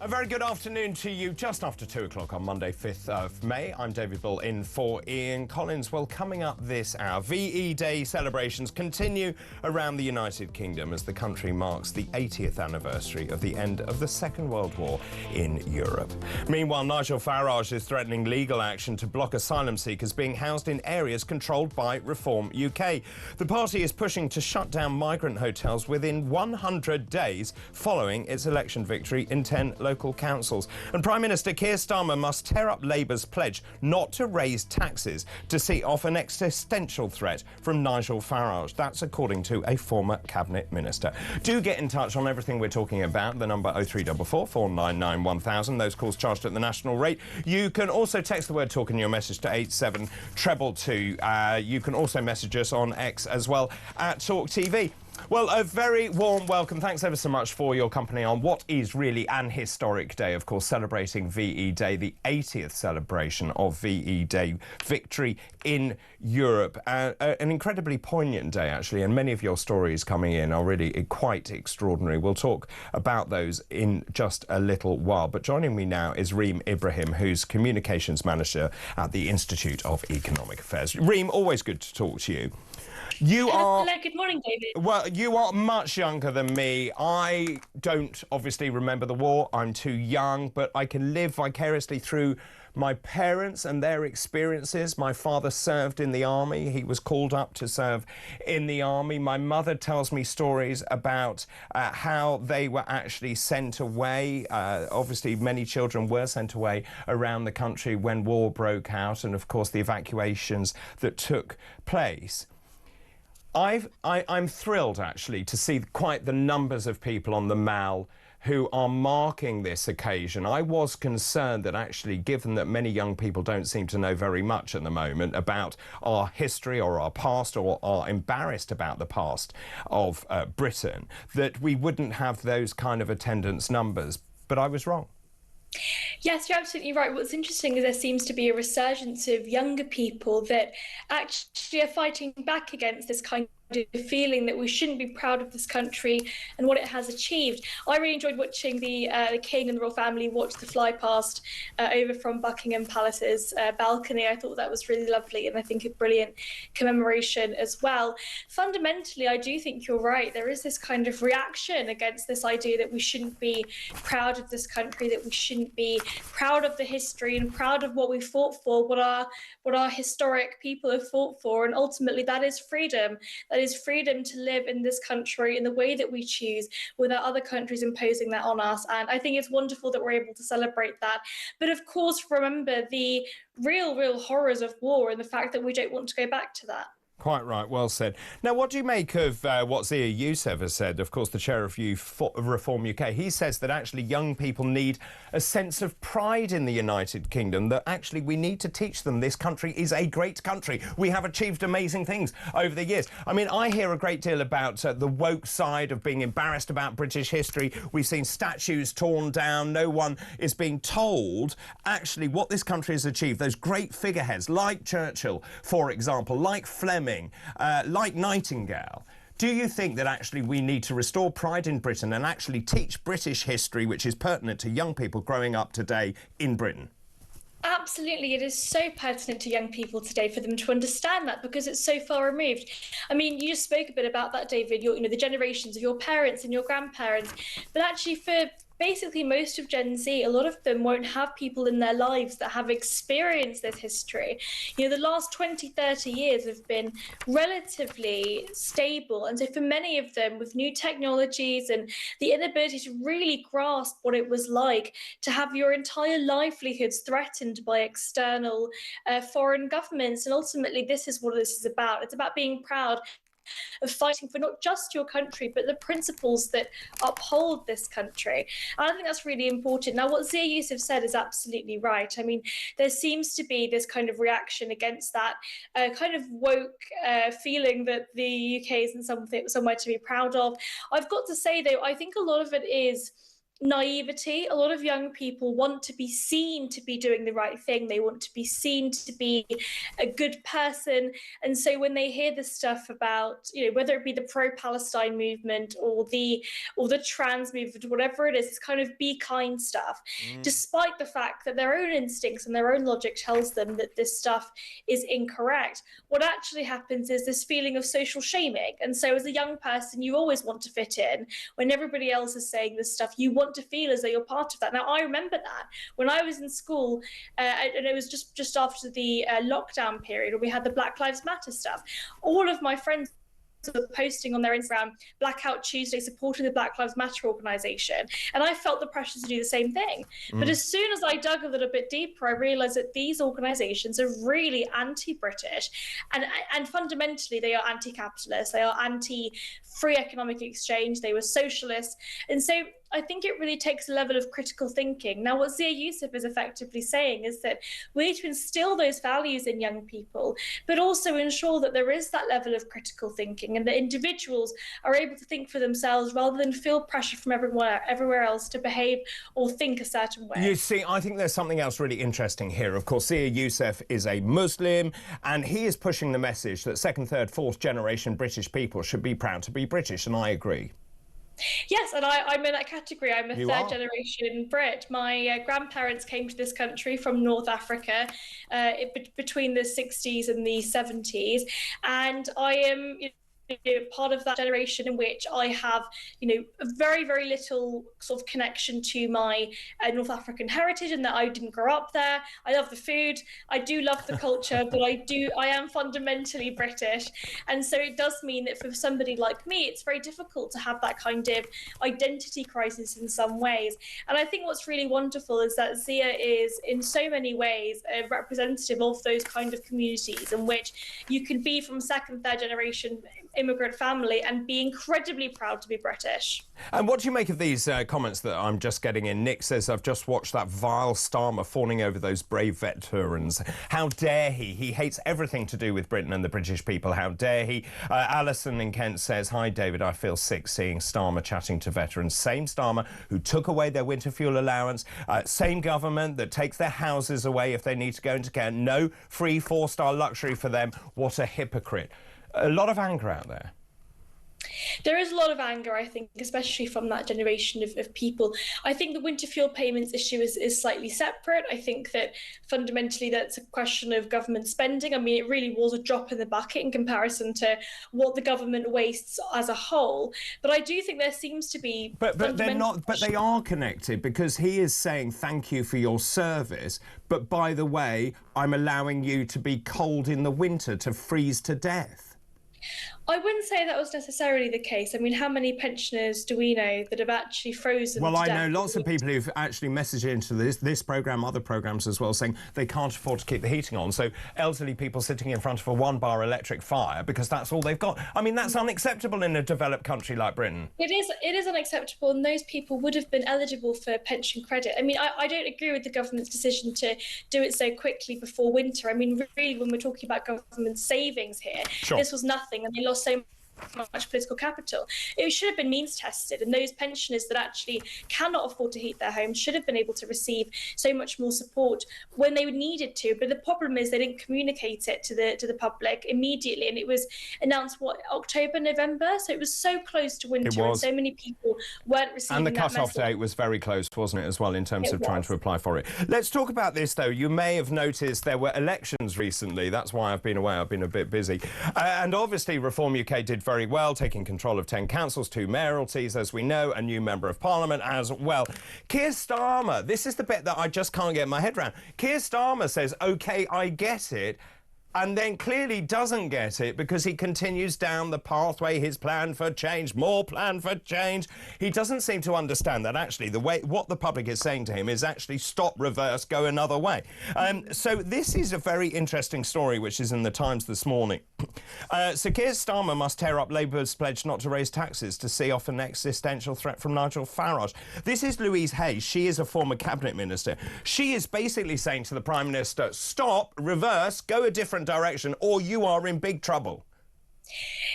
A very good afternoon to you. Just after 2 o'clock on Monday, 5th of May. I'm David Bull in for Ian Collins. Well, coming up this hour, VE Day celebrations continue around the United Kingdom as the country marks the 80th anniversary of the end of the Second World War in Europe. Meanwhile, Nigel Farage is threatening legal action to block asylum seekers being housed in areas controlled by Reform UK. The party is pushing to shut down migrant hotels within 100 days following its election victory in 10 local councils. And Prime Minister Keir Starmer must tear up Labour's pledge not to raise taxes to see off an existential threat from Nigel Farage. That's according to a former Cabinet Minister. Do get in touch on everything we're talking about. The number 0344 499 1000. Those calls charged at the national rate. You can also text the word talk in your message to 87222. You can also message us on X as well at talkTV. Well, a very warm welcome. Thanks ever so much for your company on what is really an historic day, of course, celebrating VE Day, the 80th celebration of VE Day victory in Europe. An incredibly poignant day, actually, and many of your stories coming in are really quite extraordinary. We'll talk about those in just a little while. But joining me now is Reem Ibrahim, who's Communications Manager at the Institute of Economic Affairs. Reem, always good to talk to you. Hello, good morning, David. Well, you are much younger than me. I don't obviously remember the war. I'm too young, but I can live vicariously through my parents and their experiences. My father served in the army. He was called up to serve in the army. My mother tells me stories about how they were actually sent away. Obviously, many children were sent away around the country when war broke out, and of course the evacuations that took place. I'm thrilled, actually, to see quite the numbers of people on the Mall who are marking this occasion. I was concerned that actually, given that many young people don't seem to know very much at the moment about our history or our past, or are embarrassed about the past of Britain, that we wouldn't have those kind of attendance numbers. But I was wrong. Yes, you're absolutely right. What's interesting is there seems to be a resurgence of younger people that actually are fighting back against this kind of feeling that we shouldn't be proud of this country and what it has achieved. I really enjoyed watching the King and the royal family watch the fly past over from Buckingham Palace's balcony. I thought that was really lovely, and I think a brilliant commemoration as well. Fundamentally, I do think you're right. There is this kind of reaction against this idea that we shouldn't be proud of this country, that we shouldn't be proud of the history and proud of what we fought for, what our historic people have fought for, and ultimately that is freedom. That is freedom to live in this country in the way that we choose without other countries imposing that on us. And I think it's wonderful that we're able to celebrate that. But of course, remember the real horrors of war and the fact that we don't want to go back to that. Quite right, well said. Now, what do you make of what Zia Yusuf has said, of course, the chair of Reform UK? He says that actually young people need a sense of pride in the United Kingdom, that actually we need to teach them this country is a great country. We have achieved amazing things over the years. I mean, I hear a great deal about the woke side of being embarrassed about British history. We've seen statues torn down. No one is being told actually what this country has achieved. Those great figureheads like Churchill, for example, like Fleming, like Nightingale. Do you think that actually we need to restore pride in Britain and actually teach British history, which is pertinent to young people growing up today in Britain? Absolutely, it is so pertinent to young people today for them to understand that, because it's so far removed. I mean, you just spoke a bit about that, David. The generations of your parents and your grandparents, but actually for basically most of Gen Z, a lot of them won't have people in their lives that have experienced this history. The last 20, 30 years have been relatively stable. And so for many of them, with new technologies and the inability to really grasp what it was like to have your entire livelihoods threatened by external foreign governments. And ultimately, this is what this is about. It's about being proud of fighting for not just your country, but the principles that uphold this country. And I think that's really important. Now, what Zia Yusuf said is absolutely right. I mean, there seems to be this kind of reaction against that kind of woke feeling that the UK isn't somewhere to be proud of. I've got to say, though, I think a lot of it is naivety. A lot of young people want to be seen to be doing the right thing. They want to be seen to be a good person. And so when they hear this stuff about, whether it be the pro-Palestine movement or the trans movement, whatever it is, it's kind of be kind stuff, despite the fact that their own instincts and their own logic tells them that this stuff is incorrect. What actually happens is this feeling of social shaming. And so as a young person, you always want to fit in. When everybody else is saying this stuff, you want to feel as though you're part of that. Now, I remember that when I was in school, and it was just after the lockdown period, when we had the Black Lives Matter stuff, all of my friends were posting on their Instagram, Blackout Tuesday, supporting the Black Lives Matter organisation. And I felt the pressure to do the same thing. But as soon as I dug a little bit deeper, I realised that these organisations are really anti-British. And fundamentally, they are anti-capitalist. They are anti-free economic exchange. They were socialists. And so I think it really takes a level of critical thinking. Now, what Zia Yusuf is effectively saying is that we need to instill those values in young people, but also ensure that there is that level of critical thinking and that individuals are able to think for themselves rather than feel pressure from everywhere else to behave or think a certain way. You see, I think there's something else really interesting here. Of course, Zia Yusuf is a Muslim, and he is pushing the message that second, third, fourth generation British people should be proud to be British, and I agree. Yes, and I'm in that category. I'm a third generation Brit. My grandparents came to this country from North Africa between the 60s and the 70s, and I am part of that generation in which I have, a very, very little sort of connection to my North African heritage, and that I didn't grow up there. I love the food. I do love the culture, but I am fundamentally British. And so it does mean that for somebody like me, it's very difficult to have that kind of identity crisis in some ways. And I think what's really wonderful is that Zia is in so many ways a representative of those kind of communities in which you can be from second, third generation immigrant family and be incredibly proud to be British. And what do you make of these comments that I'm just getting in? Nick says, I've just watched that vile Starmer fawning over those brave veterans. How dare he? He hates everything to do with Britain and the British people. How dare he? Alison in Kent says, hi, David, I feel sick seeing Starmer chatting to veterans. Same Starmer who took away their winter fuel allowance. Same government that takes their houses away if they need to go into care. No free four-star luxury for them. What a hypocrite. A lot of anger out there. There is a lot of anger, I think, especially from that generation of people. I think the winter fuel payments issue is slightly separate. I think that fundamentally that's a question of government spending. I mean, it really was a drop in the bucket in comparison to what the government wastes as a whole. But I do think there seems to be... But they're not. But they are connected, because he is saying thank you for your service. But by the way, I'm allowing you to be cold in the winter, to freeze to death. I wouldn't say that was necessarily the case. I mean, how many pensioners do we know that have actually frozen Well, to I death? know lots of people who've actually messaged into this programme, other programmes as well, saying they can't afford to keep the heating on. So elderly people sitting in front of a one-bar electric fire because that's all they've got. I mean, that's unacceptable in a developed country like Britain. It is unacceptable, and those people would have been eligible for pension credit. I mean, I don't agree with the government's decision to do it so quickly before winter. I mean, really, when we're talking about government savings here, Sure. This was nothing, and they lost so much political capital. It should have been means tested, and those pensioners that actually cannot afford to heat their homes should have been able to receive so much more support when they needed to. But the problem is they didn't communicate it to the public immediately, and it was announced October, November, so it was so close to winter, and so many people weren't receiving. And the cut-off date was very close, wasn't it, as well, in terms of trying to apply for it. Let's talk about this, though. You may have noticed there were elections recently. That's why I've been away. I've been a bit busy. And obviously Reform UK did very well, taking control of 10 councils, 2 mayoralties, as we know, a new Member of Parliament as well. Keir Starmer, this is the bit that I just can't get my head around. Keir Starmer says, OK, I get it, and then clearly doesn't get it because he continues down the pathway, his plan for change, more plan for change. He doesn't seem to understand that actually what the public is saying to him is actually stop, reverse, go another way. So this is a very interesting story which is in the Times this morning. So Keir Starmer must tear up Labour's pledge not to raise taxes to see off an existential threat from Nigel Farage. This is Louise Hayes. She is a former cabinet minister. She is basically saying to the Prime Minister, stop, reverse, go a different direction, or you are in big trouble.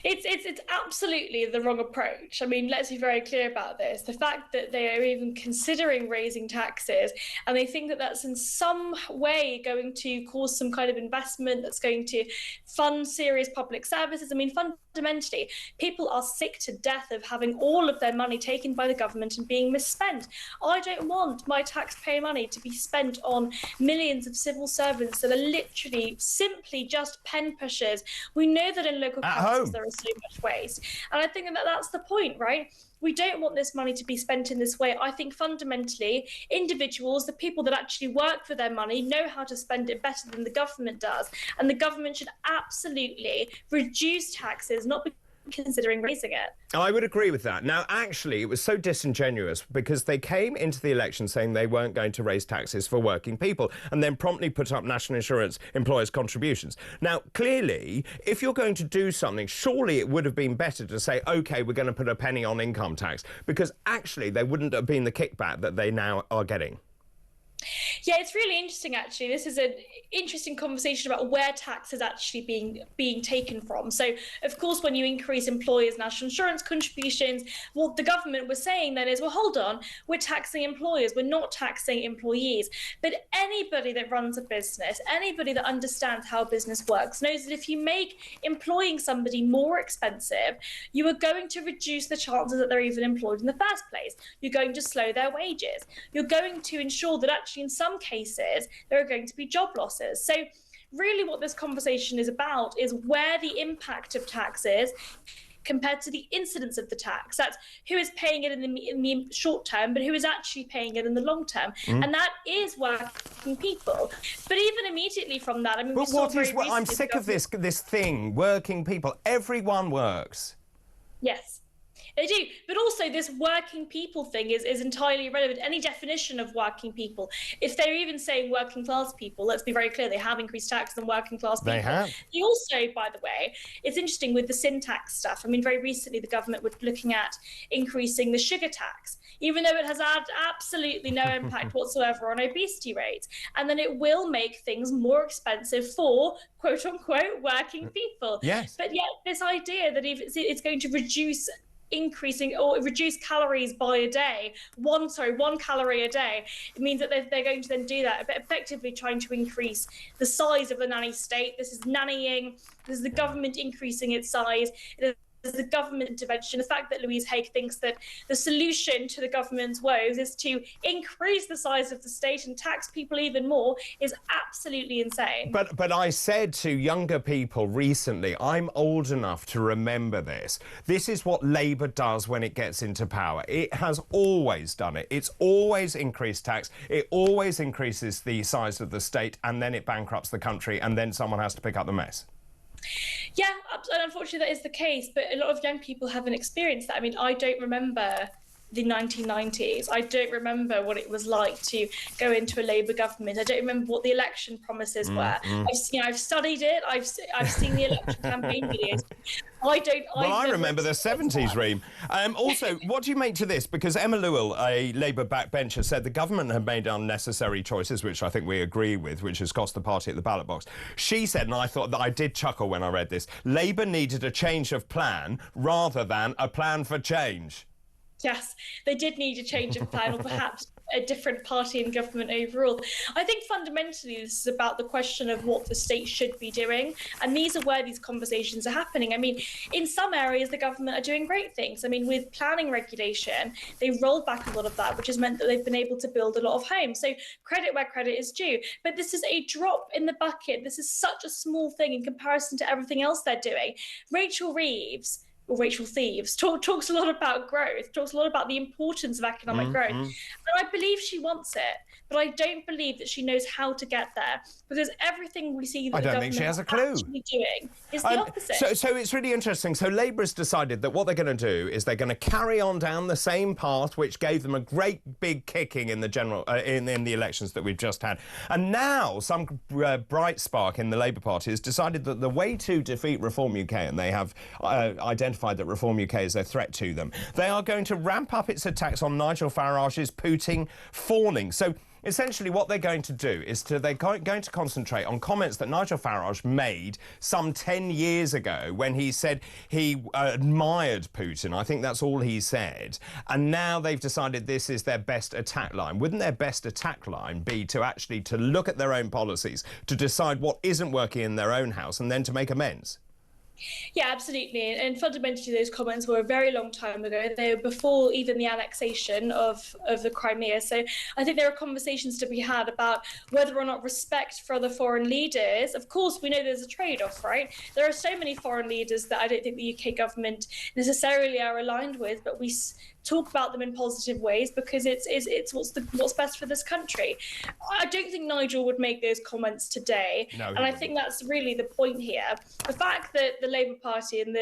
It's absolutely the wrong approach. I mean, let's be very clear about this. The fact that they are even considering raising taxes and they think that that's in some way going to cause some kind of investment that's going to fund serious public services. I mean, fundamentally, people are sick to death of having all of their money taken by the government and being misspent. I don't want my taxpayer money to be spent on millions of civil servants that are literally simply just pen pushers. We know that in local councils there is so much waste. And I think that that's the point, right? We don't want this money to be spent in this way. I think fundamentally, individuals, the people that actually work for their money, know how to spend it better than the government does. And the government should absolutely reduce taxes, not be considering raising it. I would agree with that. Now, actually, it was so disingenuous because they came into the election saying they weren't going to raise taxes for working people and then promptly put up national insurance employers' contributions. Now, clearly, if you're going to do something, surely it would have been better to say, OK, we're going to put a penny on income tax, because actually they wouldn't have been the kickback that they now are getting. Yeah, it's really interesting, actually. This is an interesting conversation about where tax is actually being taken from. So, of course, when you increase employers' national insurance contributions, what the government was saying then is, well, hold on, we're taxing employers, we're not taxing employees. But anybody that runs a business, anybody that understands how business works, knows that if you make employing somebody more expensive, you are going to reduce the chances that they're even employed in the first place. You're going to slow their wages. You're going to ensure that actually in some cases there are going to be job losses. So really what this conversation is about is where the impact of tax is compared to the incidence of the tax. That's who is paying it in the short term, but who is actually paying it in the long term. And that is working people. But even immediately from that, I mean, but I'm sick of this thing, working people. Everyone works. Yes. They do, but also this working people thing is entirely irrelevant. Any definition of working people, if they're even saying working class people, let's be very clear, they have increased taxes on working class people. They have. They also, by the way, it's interesting with the sin tax stuff. I mean, very recently the government was looking at increasing the sugar tax, even though it has had absolutely no impact whatsoever on obesity rates. And then it will make things more expensive for, quote unquote, working people. Yes. But yet this idea that if it's going to reduce calories by a day, one calorie a day, it means that they're going to then do that, but effectively trying to increase the size of the nanny state. This is nannying. This is the government increasing its size. It is the government intervention. The fact that Louise Haigh thinks that the solution to the government's woes is to increase the size of the state and tax people even more is absolutely insane. But I said to younger people recently, I'm old enough to remember this. This is what Labour does when it gets into power. It has always done it. It's always increased tax. It always increases the size of the state, and then it bankrupts the country, and then someone has to pick up the mess. Yeah, and unfortunately that is the case, but a lot of young people haven't experienced that. I mean, I don't remember the 1990s. I don't remember what it was like to go into a Labour government. I don't remember what the election promises were. I've studied it. I've seen the election campaign videos. I remember the 70s, Reem. Also, what do you make to this? Because Emma Lewell, a Labour backbencher, said the government had made unnecessary choices, which I think we agree with, which has cost the party at the ballot box. She said, and I thought that I did chuckle when I read this, Labour needed a change of plan rather than a plan for change. Yes, they did need a change of plan, or perhaps a different party in government overall. I think fundamentally this is about the question of what the state should be doing, and these are where these conversations are happening. I mean, in some areas the government are doing great things. I mean, with planning regulation, they rolled back a lot of that, which has meant that they've been able to build a lot of homes. So credit where credit is due. But this is a drop in the bucket. This is such a small thing in comparison to everything else they're doing. Rachel Thieves talks a lot about growth, talks a lot about the importance of economic growth. And I believe she wants it, but I don't believe that she knows how to get there, because everything we see that the government she has a clue. Actually doing is the opposite. So it's really interesting. So Labour has decided that what they're going to do is they're going to carry on down the same path which gave them a great big kicking in the general in the elections that we've just had. And now some bright spark in the Labour Party has decided that the way to defeat Reform UK, and they have identified identified that Reform UK is a threat to them. They are going to ramp up its attacks on Nigel Farage's Putin fawning. So essentially what they're going to do is they're going to concentrate on comments that Nigel Farage made some 10 years ago when he said he admired Putin. I think that's all he said. And now they've decided this is their best attack line. Wouldn't their best attack line be to actually look at their own policies, to decide what isn't working in their own house and then to make amends? Yeah, absolutely. And fundamentally, those comments were a very long time ago. They were before even the annexation of the Crimea. So I think there are conversations to be had about whether or not respect for other foreign leaders. Of course, we know there's a trade-off, right? There are so many foreign leaders that I don't think the UK government necessarily are aligned with, but we talk about them in positive ways because it's what's best for this country. I don't think Nigel would make those comments today, no, and I think that's really the point here. The fact that the Labour Party and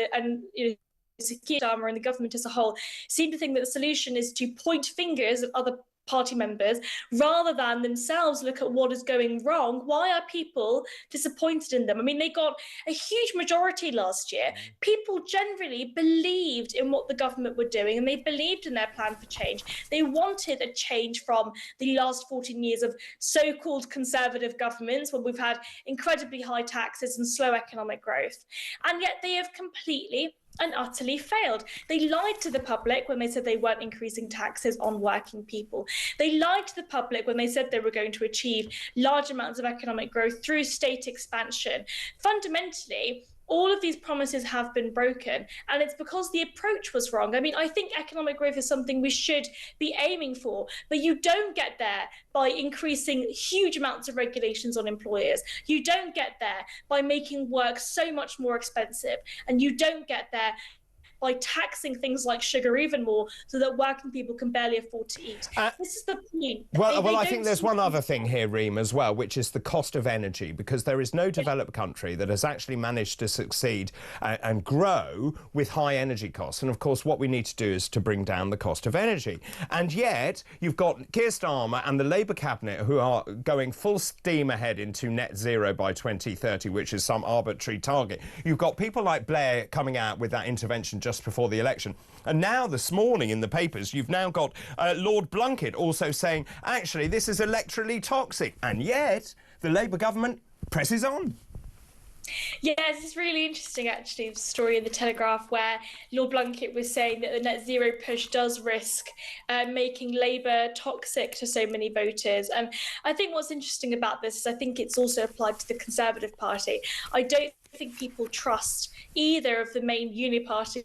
Keir Starmer and the government as a whole seem to think that the solution is to point fingers at other party members rather than themselves look at what is going wrong. Why are people disappointed in them? I mean, they got a huge majority last year. People generally believed in what the government were doing and they believed in their plan for change. They wanted a change from the last 14 years of so-called conservative governments when we've had incredibly high taxes and slow economic growth. And yet they have completely and utterly failed. They lied to the public when they said they weren't increasing taxes on working people. They lied to the public when they said they were going to achieve large amounts of economic growth through state expansion. Fundamentally, all of these promises have been broken, and it's because the approach was wrong. I mean, I think economic growth is something we should be aiming for, but you don't get there by increasing huge amounts of regulations on employers. You don't get there by making work so much more expensive, and you don't get there by taxing things like sugar even more so that working people can barely afford to eat. This is the point. Well, I think there's one other thing here, Reem, as well, which is the cost of energy, because there is no developed country that has actually managed to succeed and grow with high energy costs. And, of course, what we need to do is to bring down the cost of energy. And yet you've got Keir Starmer and the Labour cabinet who are going full steam ahead into net zero by 2030, which is some arbitrary target. You've got people like Blair coming out with that intervention just before the election. And now this morning in the papers, you've now got Lord Blunkett also saying, actually, this is electorally toxic. And yet the Labour government presses on. Yes, it's really interesting, actually, the story in the Telegraph where Lord Blunkett was saying that the net zero push does risk making Labour toxic to so many voters. And I think what's interesting about this is I think it's also applied to the Conservative Party. I don't think people trust either of the main uni parties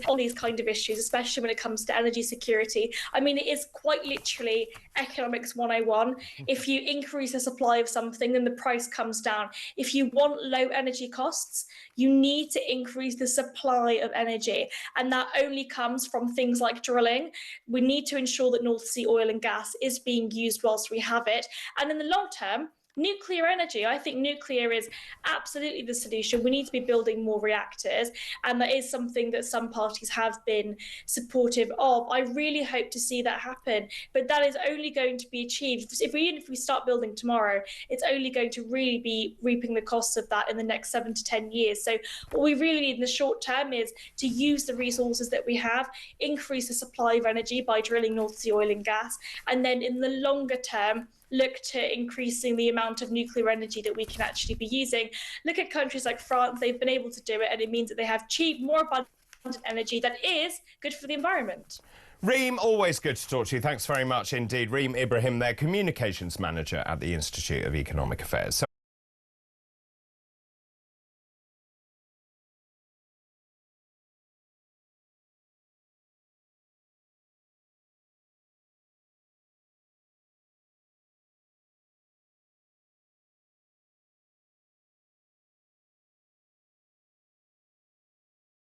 on these kind of issues, especially when it comes to energy security. I mean, it is quite literally economics 101. If you increase the supply of something, then the price comes down. If you want low energy costs, you need to increase the supply of energy. And that only comes from things like drilling. We need to ensure that North Sea oil and gas is being used whilst we have it. And in the long term, nuclear energy. I think nuclear is absolutely the solution. We need to be building more reactors, and that is something that some parties have been supportive of. I really hope to see that happen, but that is only going to be achieved if we start building tomorrow. It's only going to really be reaping the costs of that in the next 7 to 10 years. So what we really need in the short term is to use the resources that we have, increase the supply of energy by drilling North Sea oil and gas, and then in the longer term, look to increasing the amount of nuclear energy that we can actually be using. Look at countries like France, they've been able to do it, and it means that they have cheap, more abundant energy that is good for the environment. Reem, always good to talk to you. Thanks very much indeed. Reem Ibrahim, their communications manager at the Institute of Economic Affairs.